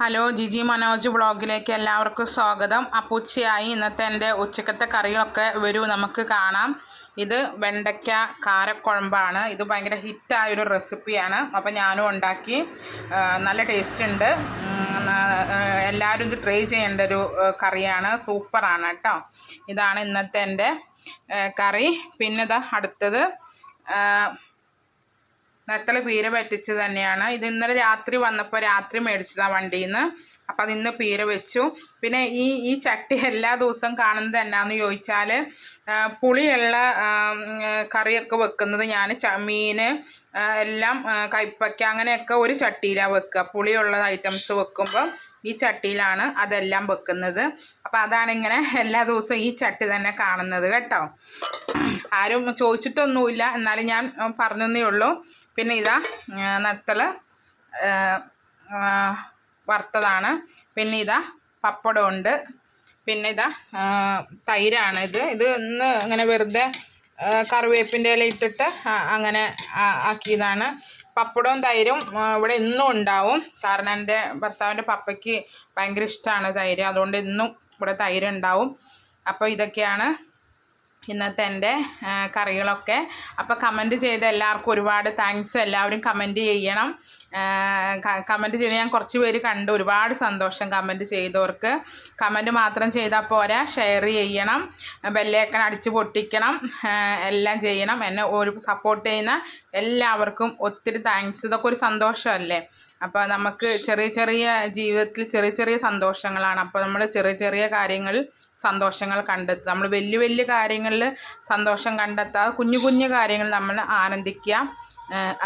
Hello Jiji Manoj വ്ളോഗിലേക്ക് എല്ലാവർക്കും സ്വാഗതം. അപ്പോൾ ഉച്ചയായി. ഇന്നത്തെ എൻ്റെ ഉച്ചക്കത്തെ കറികളൊക്കെ വരൂ നമുക്ക് കാണാം. ഇത് വെണ്ടയ്ക്ക കാരക്കുഴമ്പാണ്. ഇത് ഭയങ്കര ഹിറ്റായൊരു റെസിപ്പിയാണ്. അപ്പോൾ ഞാനും ഉണ്ടാക്കി. നല്ല ടേസ്റ്റ് ഉണ്ട്. എല്ലാവരും ഇത് ട്രൈ ചെയ്യേണ്ട ഒരു കറിയാണ്. സൂപ്പറാണ് കേട്ടോ. ഇതാണ് ഇന്നത്തെ എൻ്റെ കറി. പിന്നെ ഇതാ അടുത്തത് നെത്തൽ പീര പറ്റിച്ച് തന്നെയാണ്. ഇത് ഇന്നലെ രാത്രി വന്നപ്പോൾ രാത്രി മേടിച്ചതാണ് വണ്ടിയിൽ നിന്ന്. അപ്പം അത് ഇന്ന് പീര വെച്ചു. പിന്നെ ഈ ചട്ടി എല്ലാ ദിവസവും കാണുന്നത് എന്നാന്ന് ചോദിച്ചാൽ പുളിയുള്ള കറിയൊക്കെ വെക്കുന്നത് ഞാൻ മീൻ എല്ലാം കയ്പ്പയ്ക്ക അങ്ങനെയൊക്കെ ഒരു ചട്ടിയിലാണ് വെക്കുക. പുളിയുള്ള ഐറ്റംസ് വെക്കുമ്പോൾ ഈ ചട്ടിയിലാണ് അതെല്ലാം വെക്കുന്നത്. അപ്പോൾ അതാണ് ഇങ്ങനെ എല്ലാ ദിവസവും ഈ ചട്ടി തന്നെ കാണുന്നത് കേട്ടോ. ആരും ചോദിച്ചിട്ടൊന്നുമില്ല, എന്നാലും ഞാൻ പറഞ്ഞതേ ഉള്ളൂ. പിന്നെ ഇതാ നത്തൽ വറുത്തതാണ്. പിന്നെ ഇതാ പപ്പടമുണ്ട്. പിന്നെ ഇതാ തൈരാണ്. ഇത് ഇന്ന് ഇങ്ങനെ വെറുതെ കറിവേപ്പിൻ്റെ ഇല ഇട്ടിട്ട് അങ്ങനെ ആക്കിയതാണ്. പപ്പടവും തൈരും ഇവിടെ ഇന്നും ഉണ്ടാവും. കാരണം എൻ്റെ ഭർത്താവിൻ്റെ പപ്പയ്ക്ക് ഭയങ്കര ഇഷ്ടമാണ് തൈര്. അതുകൊണ്ട് ഇന്നും ഇവിടെ തൈര് ഉണ്ടാവും. അപ്പോൾ ഇതൊക്കെയാണ് ഇന്നത്തെ എൻ്റെ കറികളൊക്കെ. അപ്പോൾ കമൻറ്റ് ചെയ്ത എല്ലാവർക്കും ഒരുപാട് താങ്ക്സ്. എല്ലാവരും കമൻറ്റ് ചെയ്യണം. കമൻറ്റ് ചെയ്ത് ഞാൻ കുറച്ച് പേര് കണ്ടു. ഒരുപാട് സന്തോഷം കമൻറ്റ് ചെയ്തവർക്ക്. കമൻറ്റ് മാത്രം ചെയ്താൽ പോരാ, ഷെയർ ചെയ്യണം, ബെല്ലൈക്കൺ അടിച്ച് പൊട്ടിക്കണം, എല്ലാം ചെയ്യണം. എന്നെ ഒരു സപ്പോർട്ട് ചെയ്യുന്ന എല്ലാവർക്കും ഒത്തിരി താങ്ക്സ്. ഇതൊക്കെ ഒരു സന്തോഷമല്ലേ. അപ്പോൾ നമുക്ക് ചെറിയ ചെറിയ ജീവിതത്തിൽ ചെറിയ ചെറിയ സന്തോഷങ്ങളാണ്. അപ്പോൾ നമ്മൾ ചെറിയ ചെറിയ കാര്യങ്ങളിൽ സന്തോഷങ്ങൾ കണ്ടെത്തുക. നമ്മൾ വലിയ വലിയ കാര്യങ്ങളിൽ സന്തോഷം കണ്ടെത്താതെ കുഞ്ഞു കുഞ്ഞു കാര്യങ്ങൾ നമ്മൾ ആനന്ദിക്കുക.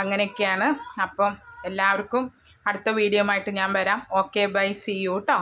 അങ്ങനെയൊക്കെയാണ്. അപ്പം എല്ലാവർക്കും അടുത്ത വീഡിയോ ആയിട്ട് ഞാൻ വരാം. ഓക്കെ, ബൈ, സീ യു കേട്ടോ.